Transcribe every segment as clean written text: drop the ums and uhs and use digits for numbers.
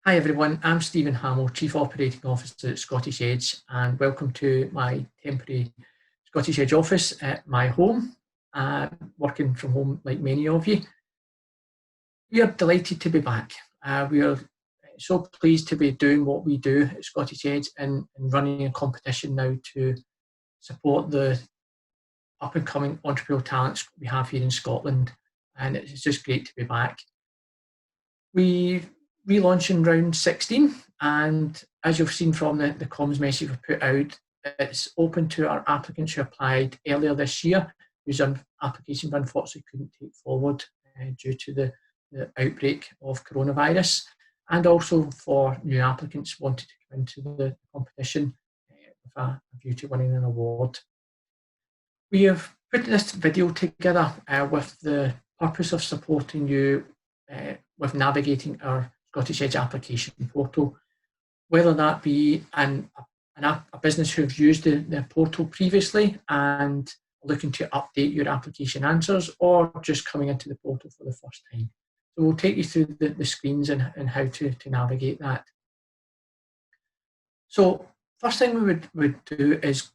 Hi everyone, I'm Stephen Hamill, Chief Operating Officer at Scottish Edge, and welcome to my temporary Scottish Edge office at my home, working from home like many of you. We are delighted to be back. We are so pleased to be doing what we do at Scottish Edge and running a competition now to support the up and coming entrepreneurial talents we have here in Scotland, and it's just great to be back. We relaunched in round 16, and as you've seen from the comms message we put out, it's open to our applicants who applied earlier this year, whose applications unfortunately couldn't take forward due to the outbreak of coronavirus, and also for new applicants wanting to come into the competition with a view to winning an award. We have put this video together with the purpose of supporting you with navigating our Scottish Edge application portal, whether that be a business who've used the portal previously and looking to update your application answers, or just coming into the portal for the first time. So we'll take you through the screens and how to navigate that. So first thing we would do is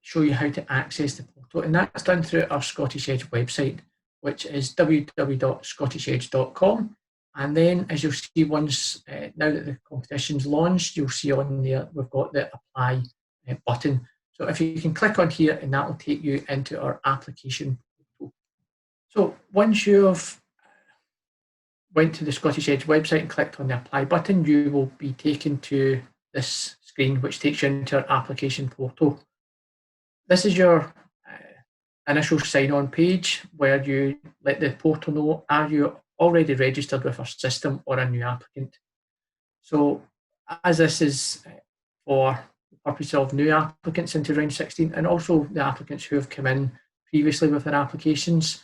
show you how to access the portal, and that's done through our Scottish Edge website, which is www.scottishedge.com. And then, as you'll see, once now that the competition's launched, you'll see on there we've got the apply button. So if you can click on here, and that will take you into our application portal. So once you've went to the Scottish Edge website and clicked on the apply button, you will be taken to this screen, which takes you into our application portal. This is your initial sign-on page where you let the portal know, are you already registered with our system or a new applicant? So as this is for the purpose of new applicants into round 16, and also the applicants who have come in previously with their applications,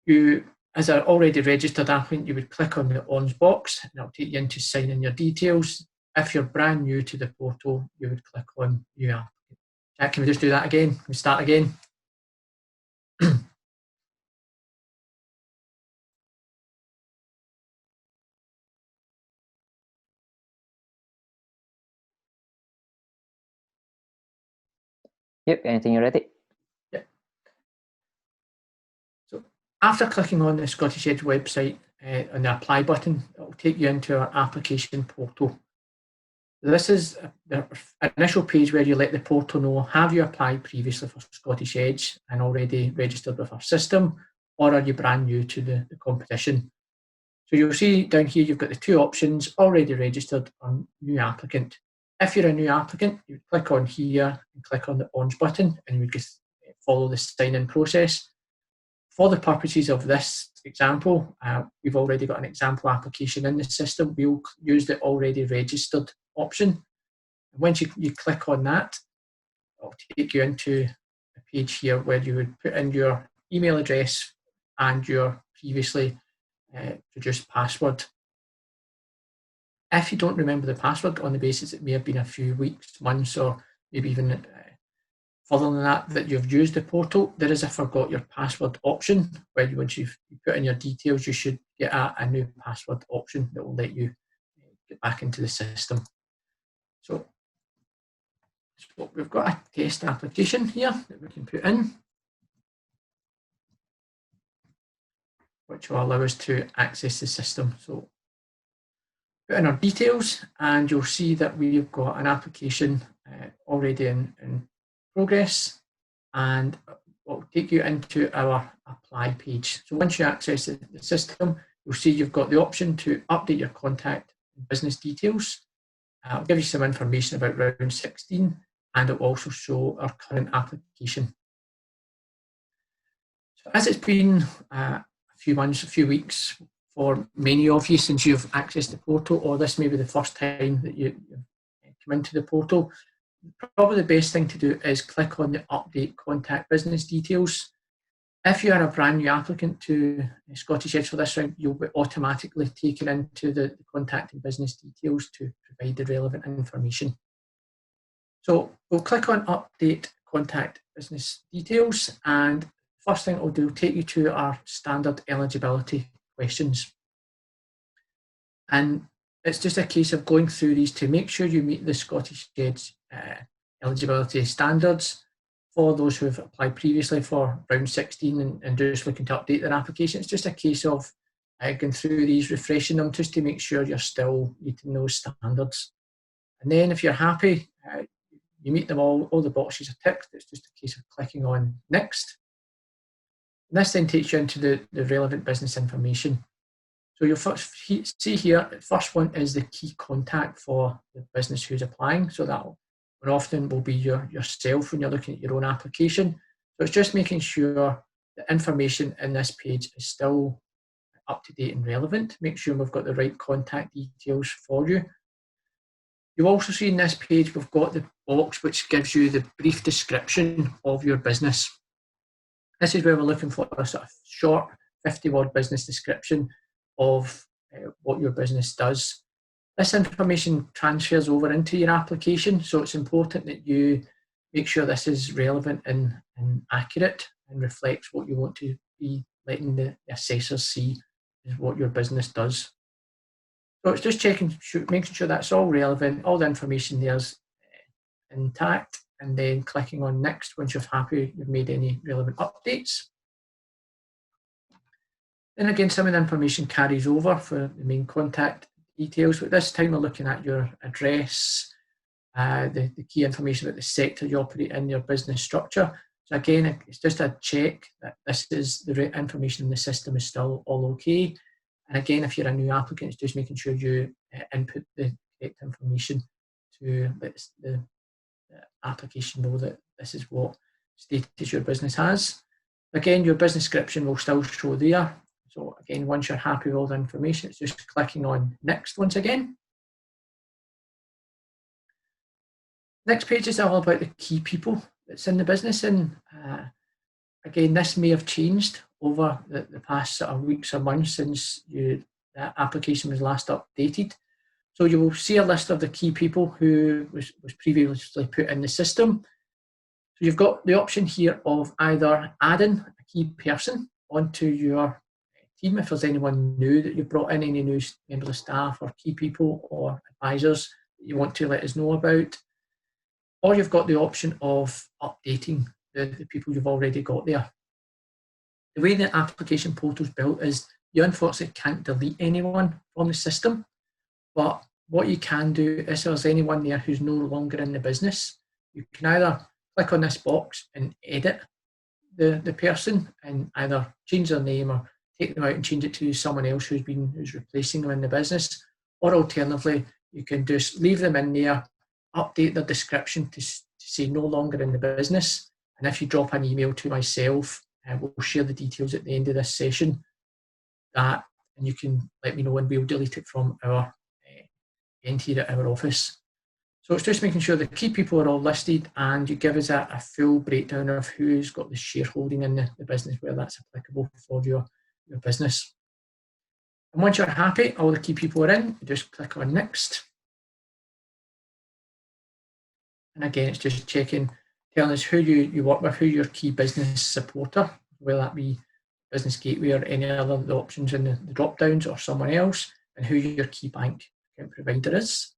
you, as an already registered applicant, you would click on the orange box and it'll take you into sign in your details. If you're brand new to the portal, you would click on new applicant. Jack, can we just do that again? Can we start again? Yep, anything you're ready? Yep. So after clicking on the Scottish Edge website on the apply button, it will take you into our application portal. This is the initial page where you let the portal know, have you applied previously for Scottish Edge and already registered with our system, or are you brand new to the competition? So you'll see down here you've got the two options, already registered or new applicant. If you're a new applicant, you would click on here and click on the orange button, and you would just follow the sign-in process. For the purposes of this example, we've already got an example application in the system. We'll use the already registered option. And once you click on that, it'll take you into a page here where you would put in your email address and your previously produced password. If you don't remember the password, on the basis it may have been a few weeks, months, or maybe even further than that you've used the portal, there is a forgot your password option where once you've put in your details, you should get a new password option that will let you get back into the system. So we've got a test application here that we can put in, which will allow us to access the system. So put in our details, and you'll see that we've got an application already in progress, and it will take you into our apply page. So once you access the system, you'll see you've got the option to update your contact and business details. I'll give you some information about round 16, and it will also show our current application. So as it's been a few months, a few weeks for many of you since you've accessed the portal, or this may be the first time that you've come into the portal, probably the best thing to do is click on the update contact business details. If you are a brand new applicant to Scottish Edge for this round, you'll be automatically taken into the contact and business details to provide the relevant information. So we'll click on update contact business details, and first thing it will do will take you to our standard eligibility questions. And it's just a case of going through these to make sure you meet the Scottish Edge eligibility standards. For those who have applied previously for round 16 and just looking to update their application, it's just a case of going through these, refreshing them just to make sure you're still meeting those standards. And then if you're happy, you meet them all the boxes are ticked, it's just a case of clicking on next. And this then takes you into the relevant business information. So you'll first see here, the first one is the key contact for the business who's applying. So that often will be yourself when you're looking at your own application. So it's just making sure the information in this page is still up to date and relevant. Make sure we've got the right contact details for you. You'll also see in this page, we've got the box which gives you the brief description of your business. This is where we're looking for a sort of short 50-word business description of what your business does. This information transfers over into your application, so it's important that you make sure this is relevant and accurate and reflects what you want to be letting the assessors see is what your business does. So it's just making sure that's all relevant, all the information there's intact, and then clicking on next once you're happy you've made any relevant updates. Then again, some of the information carries over for the main contact details, but this time we're looking at your address, the key information about the sector you operate in, your business structure. So again, it's just a check that this is the information in the system is still all okay. And again, if you're a new applicant, it's just making sure you input the correct information to let the application know that this is what status your business has. Again, your business description will still show there. So again, once you're happy with all the information, it's just clicking on next once again. Next page is all about the key people that's in the business. And again, this may have changed over the past sort of weeks or months since the application was last updated. So you will see a list of the key people who was previously put in the system. So you've got the option here of either adding a key person onto your team, if there's anyone new that you've brought in, any new members of staff or key people or advisors that you want to let us know about. Or you've got the option of updating the people you've already got there. The way the application portal is built is you unfortunately can't delete anyone from the system, but what you can do is if there's anyone there who's no longer in the business, you can either click on this box and edit the person and either change their name or take them out and change it to someone else who's replacing them in the business, or alternatively, you can just leave them in there, update their description to say no longer in the business. And if you drop an email to myself, we'll share the details at the end of this session, and you can let me know and we'll delete it from our end here at our office. So it's just making sure the key people are all listed and you give us a full breakdown of who's got the shareholding in the business where that's applicable for your business. And once you're happy, all the key people are in, you just click on next. And again, it's just checking, telling us who you work with, who your key business supporter, whether that be Business Gateway or any other of the options in the drop downs or someone else, and who your key bank account provider is.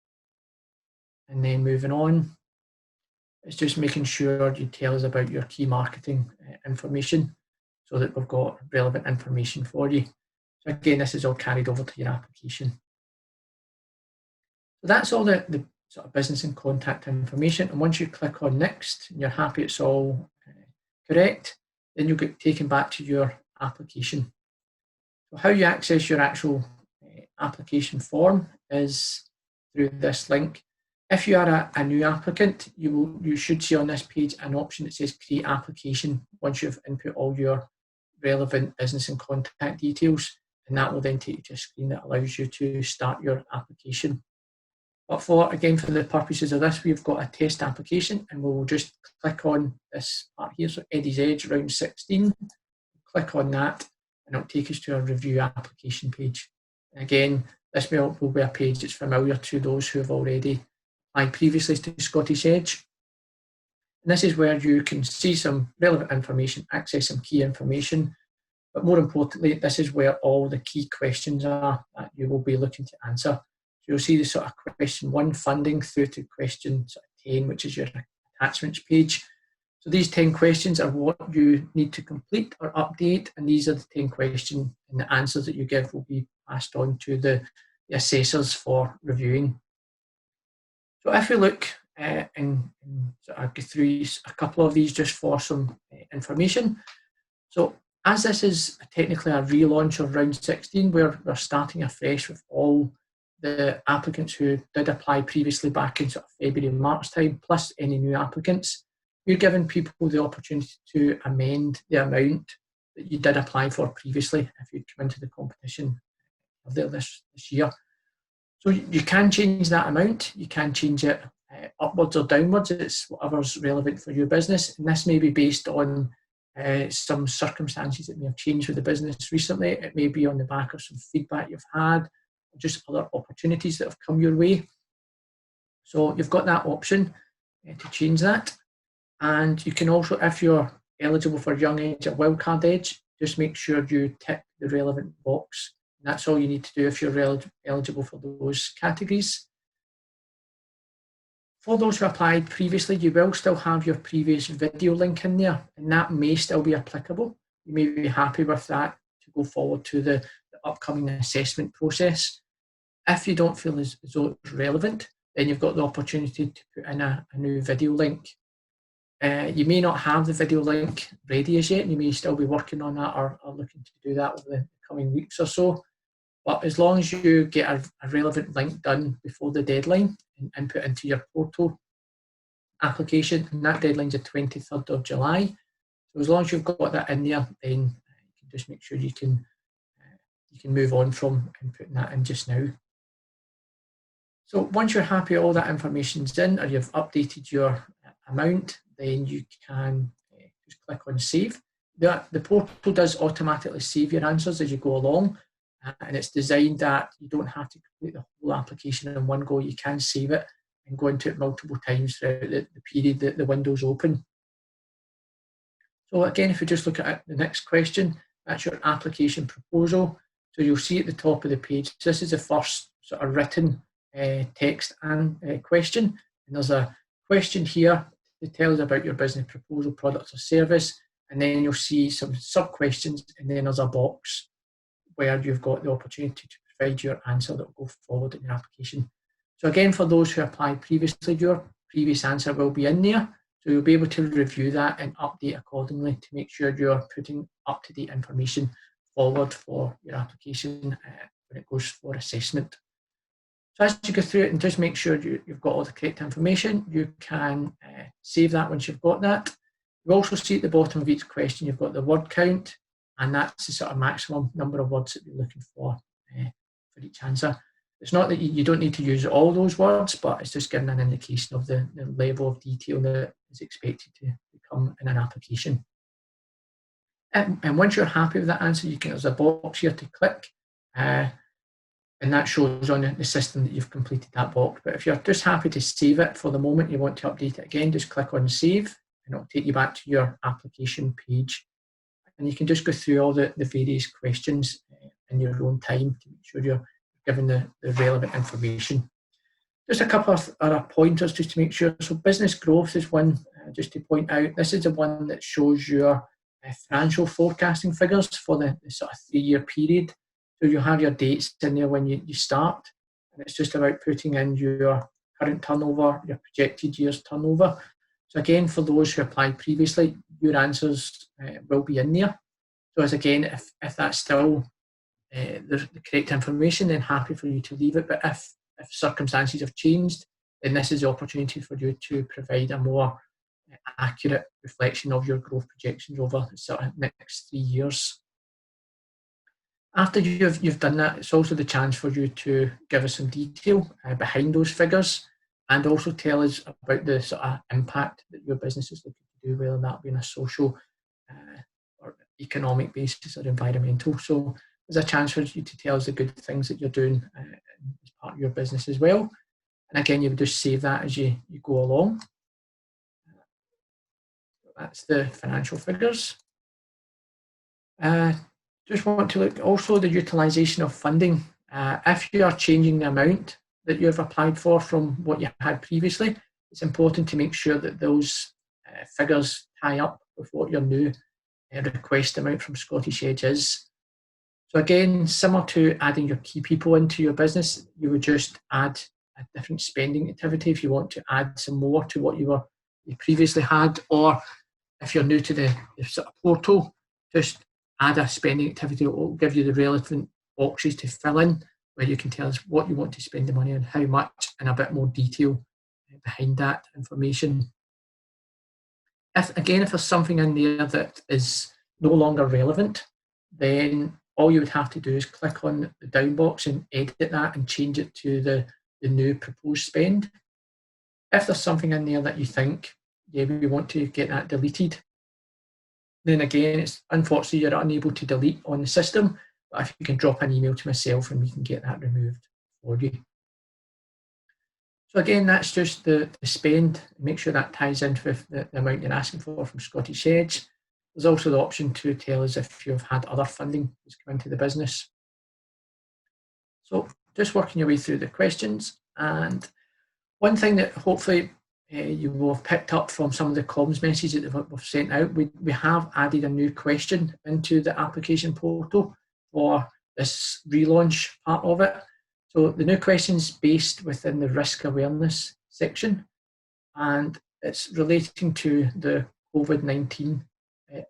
And then moving on, it's just making sure you tell us about your key marketing information so that we've got relevant information for you. So again, this is all carried over to your application. So that's all the sort of business and contact information. And once you click on next and you're happy it's all correct, then you'll get taken back to your application. So how you access your actual application form is through this link. If you are a new applicant, you should see on this page an option that says create application once you've input all your relevant business and contact details, and that will then take you to a screen that allows you to start your application. But for the purposes of this, we've got a test application and we'll just click on this part here, so Eddie's Edge round 16, click on that and it'll take us to a review application page. And again, this will be a page that's familiar to those who have already applied previously to Scottish Edge. And this is where you can see some relevant information, access some key information, But more importantly, this is where all the key questions are that you will be looking to answer. So you'll see the sort of question 1 funding through to question sort of 10, which is your attachments page. So these 10 questions are what you need to complete or update, and these are the 10 questions, and the answers that you give will be passed on to the assessors for reviewing. So if we look and sort of go through a couple of these just for some information. So as this is technically a relaunch of round 16, where we're starting afresh with all the applicants who did apply previously back in sort of February and March time, plus any new applicants, you're giving people the opportunity to amend the amount that you did apply for previously if you'd come into the competition earlier this year. So you can change that amount, you can change it upwards or downwards, it's whatever's relevant for your business, and this may be based on some circumstances that may have changed with the business recently. It may be on the back of some feedback you've had, or just other opportunities that have come your way. So you've got that option to change that. And you can also, if you're eligible for Young Age or Wildcard Age, just make sure you tick the relevant box. And that's all you need to do if you're eligible for those categories. For those who applied previously, you will still have your previous video link in there, and that may still be applicable. You may be happy with that to go forward to the upcoming assessment process. If you don't feel as though it's relevant, then you've got the opportunity to put in a new video link. You may not have the video link ready as yet, and you may still be working on that or looking to do that over the coming weeks or so. But as long as you get a relevant link done before the deadline and input into your portal application, and that deadline's the 23rd of July. So as long as you've got that in there, then you can just make sure you can move on from inputting that in just now. So once you're happy all that information's in, or you've updated your amount, then you can just click on save. The portal does automatically save your answers as you go along, and it's designed that you don't have to complete the whole application in one go. You can save it and go into it multiple times throughout the period that the window's open. So again, if we just look at the next question, that's your application proposal. So you'll see at the top of the page, this is the first sort of written text and question. And there's a question here that tells about your business proposal, product or service. And then you'll see some sub-questions, and then there's a box where you've got the opportunity to provide your answer that will go forward in your application. So again, for those who applied previously, your previous answer will be in there. So you'll be able to review that and update accordingly to make sure you're putting up-to-date information forward for your application when it goes for assessment. So as you go through it, and just make sure you've got all the correct information, you can save that once you've got that. You also see at the bottom of each question, you've got the word count, and that's the sort of maximum number of words that you're looking for each answer. It's not that you don't need to use all those words, but it's just giving an indication of the level of detail that is expected to come in an application. And once you're happy with that answer, there's a box here to click, and that shows on the system that you've completed that box. But if you're just happy to save it for the moment, you want to update it again, just click on save, and it'll take you back to your application page. And you can just go through all the various questions in your own time to make sure you're given the relevant information. Just a couple of other pointers just to make sure. So business growth is one, just to point out. This is the one that shows your financial forecasting figures for the sort of 3-year period. So you have your dates in there when you start, and it's just about putting in your current turnover, your projected year's turnover. So again, for those who applied previously, your answers will be in there. So as again, if that's still the correct information, then happy for you to leave it. But if circumstances have changed, then this is the opportunity for you to provide a more accurate reflection of your growth projections over the sort of next 3 years. After you've done that, it's also the chance for you to give us some detail behind those figures, and also tell us about the sort of impact that your business is looking to do, whether that be on a social or economic basis or environmental. So there's a chance for you to tell us the good things that you're doing as part of your business as well. And again, you would just save that as you go along. That's the financial figures. just want to look also the utilisation of funding. If you are changing the amount that you've applied for from what you had previously, it's important to make sure that those figures tie up with what your new request amount from Scottish Edge is. So again, similar to adding your key people into your business, you would just add a different spending activity if you want to add some more to what you previously had, or if you're new to the sort of portal, just add a spending activity that will give you the relevant boxes to fill in, where you can tell us what you want to spend the money on, how much, and a bit more detail behind that information. If there's something in there that is no longer relevant, then all you would have to do is click on the down box and edit that and change it to the new proposed spend. If there's something in there that you think, yeah, we want to get that deleted, then again, it's unfortunately you're unable to delete on the system, but if you can drop an email to myself and we can get that removed for you. So again, that's just the spend. Make sure that ties in with the amount you're asking for from Scottish Edge. There's also the option to tell us if you've had other funding that's come into the business. So just working your way through the questions, and one thing that hopefully you will have picked up from some of the comms messages that we've sent out, we have added a new question into the application portal for this relaunch part of it. So the new question is based within the risk awareness section, and it's relating to the COVID-19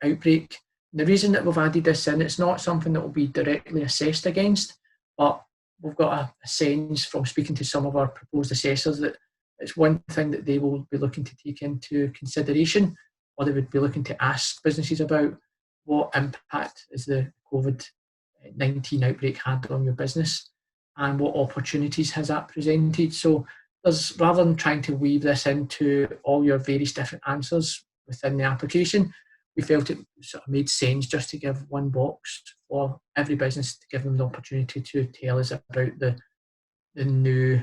outbreak. And the reason that we've added this in, it's not something that will be directly assessed against, but we've got a sense from speaking to some of our proposed assessors that it's one thing that they will be looking to take into consideration, or they would be looking to ask businesses about what impact is the COVID-19 outbreak had on your business and what opportunities has that presented. So there's, rather than trying to weave this into all your various different answers within the application, we felt it sort of made sense just to give one box for every business to give them the opportunity to tell us about the new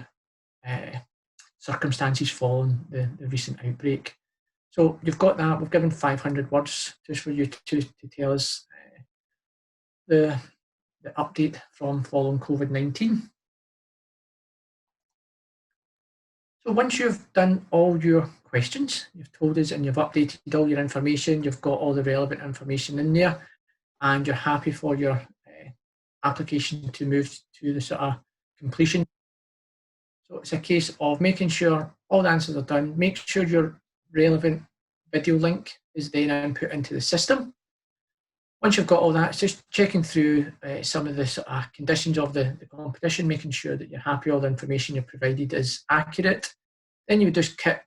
circumstances following the recent outbreak. So you've got that. We've given 500 words just for you to tell us the update from following COVID-19. So once you've done all your questions, you've told us and you've updated all your information, you've got all the relevant information in there, and you're happy for your application to move to the sort of completion. So it's a case of making sure all the answers are done, make sure your relevant video link is then input into the system. Once you've got all that, it's just checking through some of the sort of conditions of the competition, making sure that you're happy all the information you've provided is accurate. Then you would just click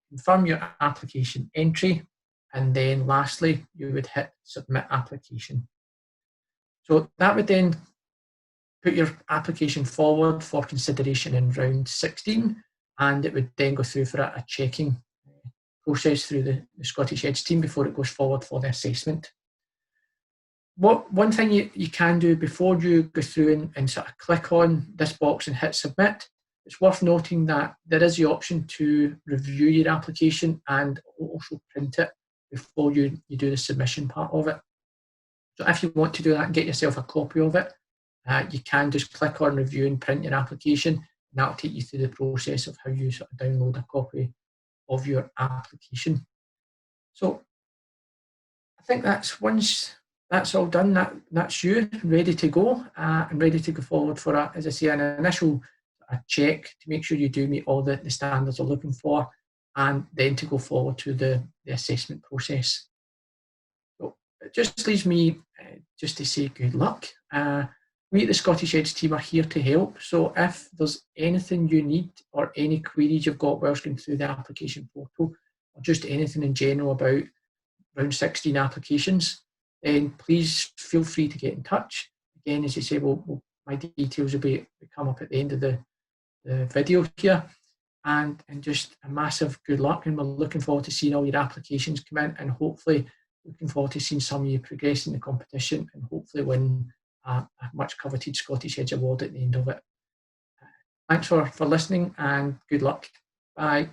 confirm your application entry, and then lastly you would hit submit application. So that would then put your application forward for consideration in round 16, and it would then go through for a checking process through the Scottish Edge team before it goes forward for the assessment. One thing you can do before you go through and sort of click on this box and hit submit, it's worth noting that there is the option to review your application and also print it before you do the submission part of it. So if you want to do that and get yourself a copy of it, you can just click on review and print your application, and that will take you through the process of how you sort of download a copy of your application. So I think that's, once that's all done, that's you ready to go and ready to go forward for, as I say, an initial check to make sure you do meet all the standards we're looking for, and then to go forward to the assessment process. So it just leaves me just to say good luck. We at the Scottish Edge team are here to help, so if there's anything you need or any queries you've got whilst going through the application portal, or just anything in general about round 16 applications, then please feel free to get in touch. Again, as you say, my details will come up at the end of the video here, and just a massive good luck, and we're looking forward to seeing all your applications come in, and hopefully looking forward to seeing some of you progress in the competition and hopefully win a much coveted Scottish Edge award at the end of it. Thanks for listening, and good luck. Bye.